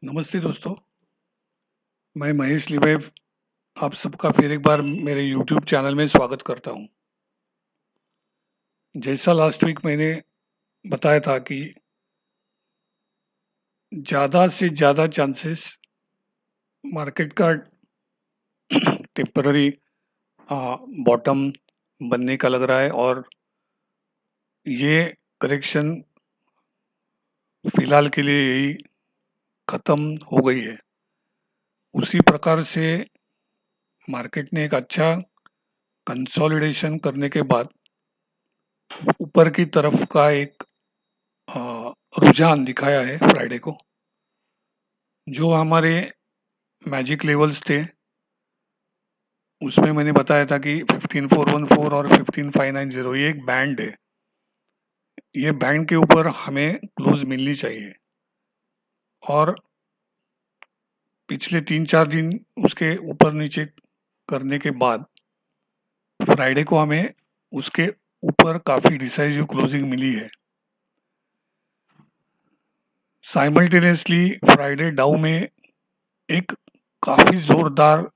नमस्ते दोस्तों, मैं महेश लिबैव आप सबका फिर एक बार मेरे यूट्यूब चैनल में स्वागत करता हूं। जैसा लास्ट वीक मैंने बताया था कि ज़्यादा से ज़्यादा चांसेस मार्केट का टेम्पररी बॉटम बनने का लग रहा है और ये करेक्शन फिलहाल के लिए यही ख़त्म हो गई है। उसी प्रकार से मार्केट ने एक अच्छा कंसोलिडेशन करने के बाद ऊपर की तरफ का एक अ, रुझान दिखाया है फ्राइडे को। जो हमारे मैजिक लेवल्स थे उसमें मैंने बताया था कि 15414 और 15590 ये एक बैंड है। ये बैंड के ऊपर हमें क्लोज मिलनी चाहिए और पिछले 3-4 दिन उसके ऊपर नीचे करने के बाद फ्राइडे को हमें उसके ऊपर काफ़ी डिसाइसिव क्लोजिंग मिली है। साइमल्टेनियसली फ्राइडे डाउ में एक काफ़ी ज़ोरदार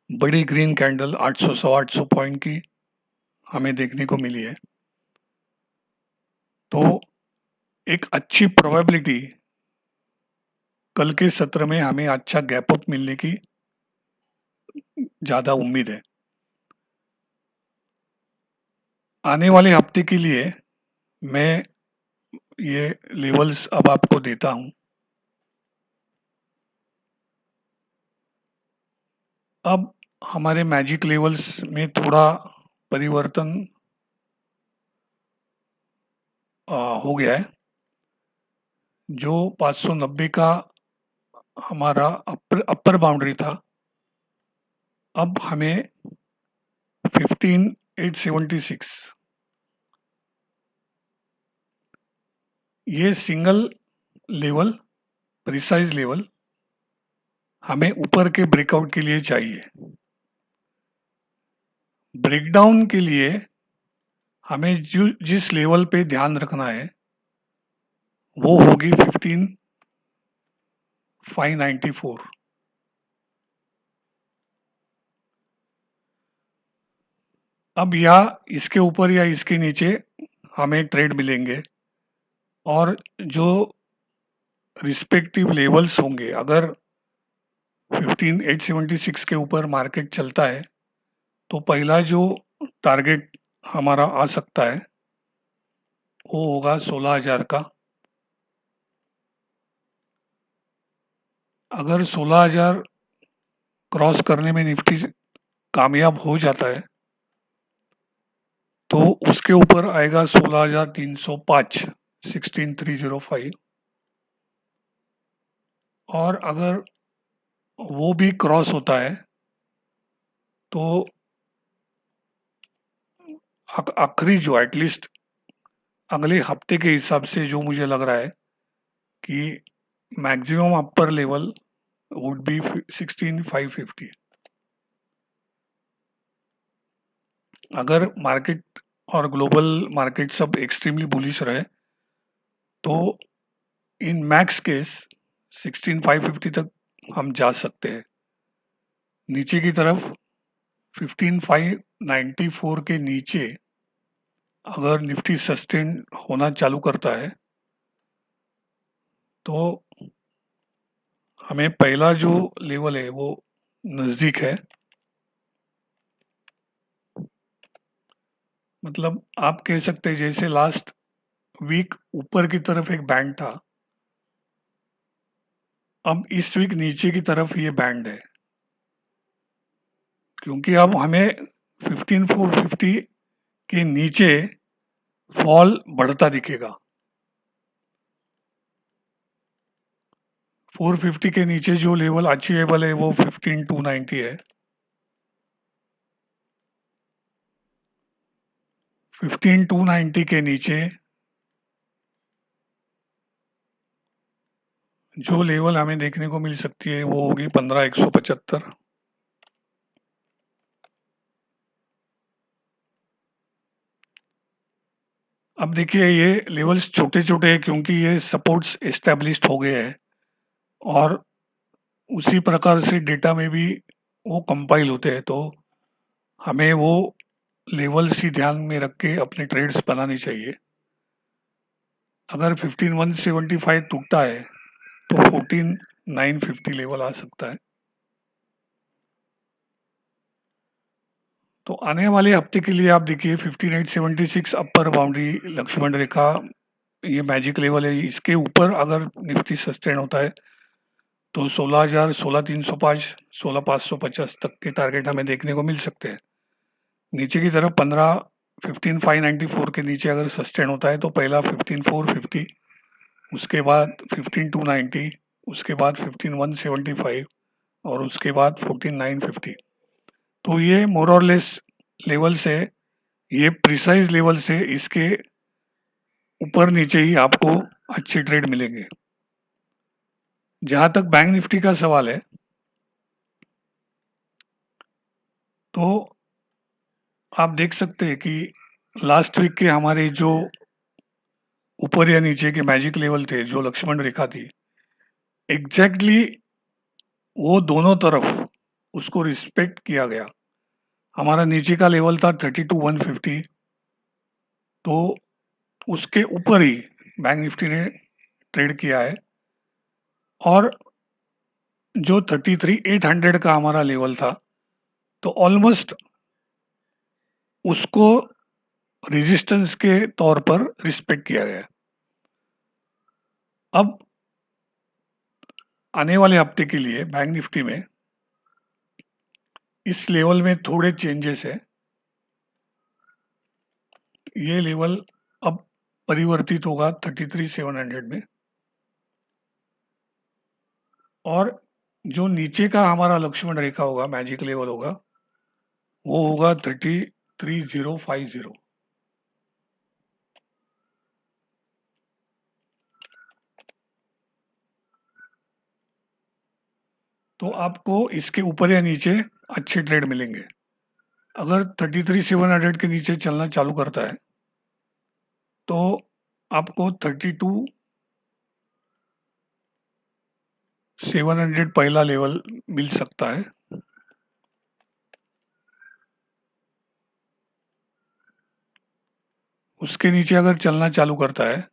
बड़ी ग्रीन कैंडल 800 पॉइंट की हमें देखने को मिली है। तो एक अच्छी प्रोबेबिलिटी कल के सत्र में हमें अच्छा गैप अप मिलने की ज़्यादा उम्मीद है। आने वाले हफ्ते के लिए मैं ये लेवल्स अब आपको देता हूं। अब हमारे मैजिक लेवल्स में थोड़ा परिवर्तन हो गया है। जो 590 का हमारा अपर बाउंड्री था, अब हमें 15876 ये सिंगल लेवल, प्रिसाइज लेवल हमें ऊपर के ब्रेकआउट के लिए चाहिए। ब्रेकडाउन के लिए हमें जिस लेवल पे ध्यान रखना है वो होगी 15594। अब या इसके ऊपर या इसके नीचे हमें ट्रेड मिलेंगे और जो रिस्पेक्टिव लेवल्स होंगे, अगर 15876 के ऊपर मार्केट चलता है तो पहला जो टारगेट हमारा आ सकता है वो होगा 16,000 का। अगर 16,000 क्रॉस करने में निफ्टी कामयाब हो जाता है तो उसके ऊपर आएगा 16,305, 16,305। और अगर वो भी क्रॉस होता है तो आखिरी जो एटलीस्ट अगले हफ्ते के हिसाब से जो मुझे लग रहा है कि maximum upper level would be 16,550। अगर मार्केट और ग्लोबल मार्केट सब एक्सट्रीमली बुलिश रहे तो इन मैक्स केस 16,550 तक हम जा सकते हैं। नीचे की तरफ 15,594 के नीचे अगर निफ्टी सस्टेन होना चालू करता है तो हमें पहला जो लेवल है वो नज़दीक है। मतलब आप कह सकते हैं जैसे लास्ट वीक ऊपर की तरफ एक बैंड था, अब इस वीक नीचे की तरफ ये बैंड है, क्योंकि अब हमें 15,450 के नीचे फॉल बढ़ता दिखेगा। 450 के नीचे जो लेवल अचीवेबल है वो 15,290 है। 15,290 के नीचे जो लेवल हमें देखने को मिल सकती है वो होगी 15,175। अब देखिए ये लेवल्स छोटे छोटे हैं क्योंकि ये सपोर्ट्स एस्टेब्लिश्ड हो गए हैं। और उसी प्रकार से डेटा में भी वो कंपाइल होते हैं, तो हमें वो लेवल्स ही ध्यान में रख के अपने ट्रेड्स बनाने चाहिए। अगर 15,175 टूटता है तो 14,950 लेवल आ सकता है। तो आने वाले हफ्ते के लिए आप देखिए 15,876 अपर बाउंड्री लक्ष्मण रेखा, ये मैजिक लेवल है। इसके ऊपर अगर निफ्टी सस्टेन होता है तो 16,000, 16,305, 16,550 तक के टारगेट हमें देखने को मिल सकते हैं। नीचे की तरफ 15,594 के नीचे अगर सस्टेन होता है तो पहला 15,450, उसके बाद 15,290, उसके बाद 15,175 और उसके बाद 14,950। तो ये मोर और लेस लेवल से, ये प्रिसाइज लेवल से इसके ऊपर नीचे ही आपको अच्छे ट्रेड मिलेंगे। जहां तक बैंक निफ्टी का सवाल है, तो आप देख सकते हैं कि लास्ट वीक के हमारे जो ऊपर या नीचे के मैजिक लेवल थे, जो लक्ष्मण रेखा थी, एग्जैक्टली वो दोनों तरफ उसको रिस्पेक्ट किया गया। हमारा नीचे का लेवल था 32,150, तो उसके ऊपर ही बैंक निफ्टी ने ट्रेड किया है। और जो 33,800 का हमारा लेवल था, तो ऑलमोस्ट उसको रेजिस्टेंस के तौर पर रिस्पेक्ट किया गया। अब आने वाले हफ्ते के लिए बैंक निफ्टी में इस लेवल में थोड़े चेंजेस है। ये लेवल अब परिवर्तित होगा 33,700 में, और जो नीचे का हमारा लक्ष्मण रेखा होगा, मैजिक लेवल होगा, वो होगा 33,050। तो आपको इसके ऊपर या नीचे अच्छे ट्रेड मिलेंगे। अगर 33,700 के नीचे चलना चालू करता है तो आपको 32,700 पहला लेवल मिल सकता है। उसके नीचे अगर चलना चालू करता है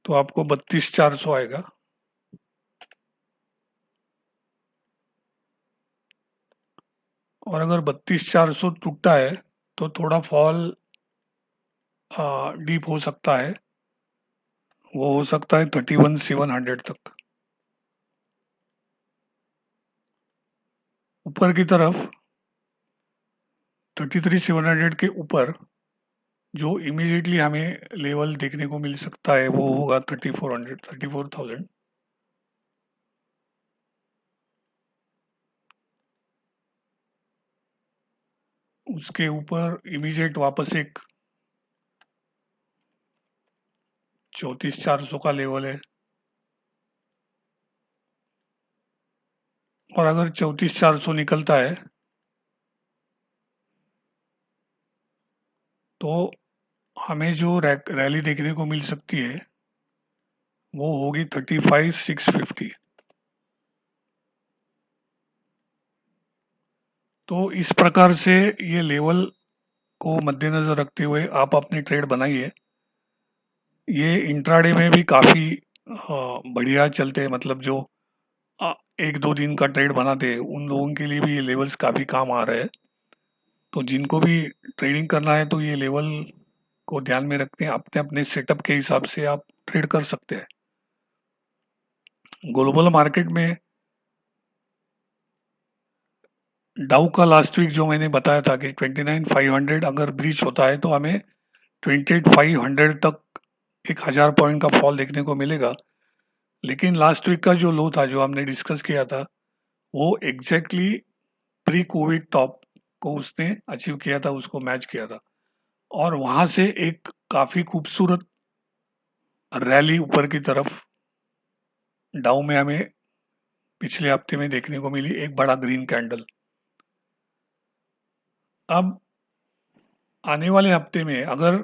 तो आपको 32,400 आएगा। और अगर 32,400 टूटता है तो थोड़ा फॉल डीप हो सकता है, वो हो सकता है 31,700 तक। ऊपर की तरफ 33,700 के ऊपर जो इमीडिएटली हमें लेवल देखने को मिल सकता है वो होगा 3400, 34,000। उसके ऊपर इमीडिएट वापस एक 34,400 का लेवल है। और अगर 34,400 निकलता है तो हमें जो रैली देखने को मिल सकती है वो होगी 35,650। तो इस प्रकार से ये लेवल को मद्देनजर रखते हुए आप अपनी ट्रेड बनाइए। ये इंट्राडे में भी काफ़ी बढ़िया चलते हैं, मतलब जो अ, 1-2 दिन का ट्रेड बनाते हैं उन लोगों के लिए भी ये लेवल्स काफ़ी काम आ रहे हैं। तो जिनको भी ट्रेडिंग करना है तो ये लेवल को ध्यान में रखते हैं, अपने अपने सेटअप के हिसाब से आप ट्रेड कर सकते हैं। ग्लोबल मार्केट में डाउ का लास्ट वीक जो मैंने बताया था कि 29,500 अगर ब्रीच होता है तो हमें 28,500 तक 1,000 पॉइंट का फॉल देखने को मिलेगा। लेकिन लास्ट वीक का जो लो था, जो हमने डिस्कस किया था, वो एग्जैक्टली प्री कोविड टॉप को उसने अचीव किया था, उसको मैच किया था। और वहां से एक काफी खूबसूरत रैली ऊपर की तरफ डाउ में हमें पिछले हफ्ते में देखने को मिली, एक बड़ा ग्रीन कैंडल। अब आने वाले हफ्ते में अगर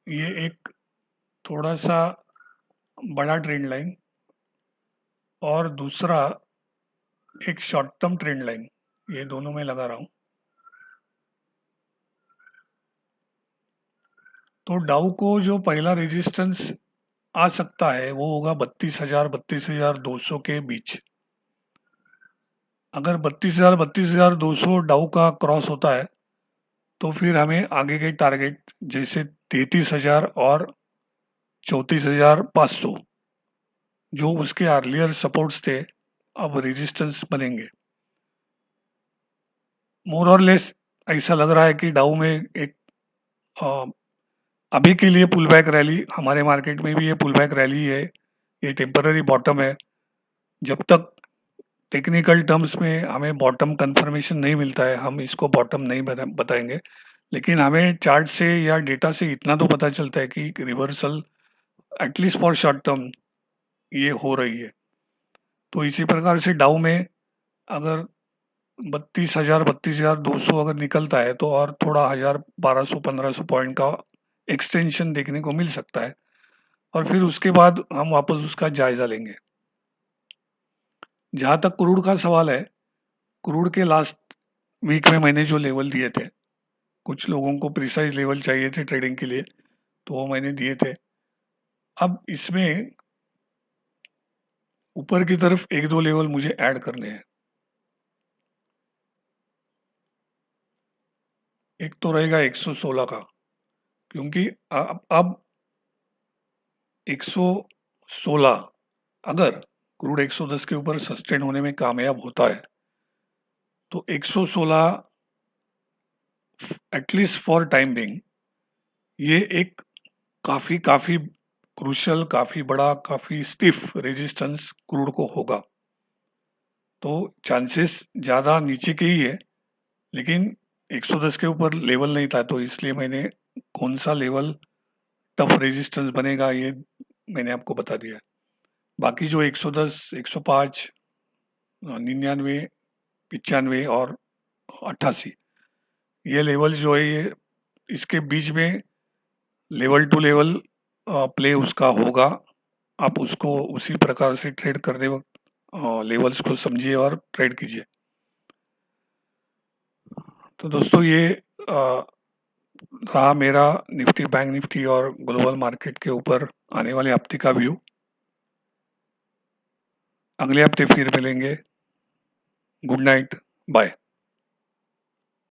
ये एक थोड़ा सा बड़ा ट्रेंड लाइन और दूसरा एक शॉर्ट टर्म ट्रेंड लाइन, ये दोनों में लगा रहा हूं। तो डाउ को जो पहला रेजिस्टेंस आ सकता है वो होगा 32,000 के बीच। अगर 32,200 डाउ का क्रॉस होता है तो फिर हमें आगे के टारगेट जैसे 33,000 और 34,500 जो उसके अर्लियर सपोर्ट्स थे अब रेजिस्टेंस बनेंगे। मोर और लेस ऐसा लग रहा है कि डाउ में एक अभी के लिए पुल बैक रैली, हमारे मार्केट में भी ये पुल बैक रैली है, ये टेम्पररी बॉटम है। जब तक टेक्निकल टर्म्स में हमें बॉटम कंफर्मेशन नहीं मिलता है हम इसको बॉटम नहीं बताएंगे, लेकिन हमें चार्ट से या डेटा से इतना तो पता चलता है कि reversal at least for short term ये हो रही है। तो इसी प्रकार से डाउ में अगर 32,200 अगर निकलता है तो और थोड़ा 1,200-1,500 पॉइंट का एक्सटेंशन देखने को मिल सकता है और फिर उसके बाद हम वापस उसका जायजा लेंगे। जहां तक क्रूड का सवाल है, क्रूड के लास्ट वीक में मैंने जो लेवल दिए थे, कुछ लोगों को प्रिसाइज लेवल चाहिए थे ट्रेडिंग के लिए, तो वो मैंने दिए थे। अब इसमें ऊपर की तरफ एक दो लेवल मुझे ऐड करने हैं। एक तो रहेगा 116 का, क्योंकि अब 116 अगर क्रूड 110 के ऊपर सस्टेन होने में कामयाब होता है तो 116 एटलीस्ट फॉर टाइम बिंग ये एक काफी काफी क्रूशल, काफी बड़ा, काफी स्टिफ रेजिस्टेंस क्रूड को होगा। तो चांसेस ज्यादा नीचे के ही है, लेकिन 110 के ऊपर लेवल नहीं था तो इसलिए मैंने कौन सा लेवल टफ रेजिस्टेंस बनेगा ये मैंने आपको बता दिया। बाकी जो 110, 105, 99, 95 और 88 ये लेवल जो है ये इसके बीच में लेवल टू लेवल प्ले उसका होगा। आप उसको उसी प्रकार से ट्रेड करने वक्त लेवल्स को समझिए और ट्रेड कीजिए। तो दोस्तों ये रहा मेरा निफ्टी, बैंक निफ्टी और ग्लोबल मार्केट के ऊपर आने वाले हफ्ते का व्यू। अगले हफ्ते फिर मिलेंगे। Good night, bye.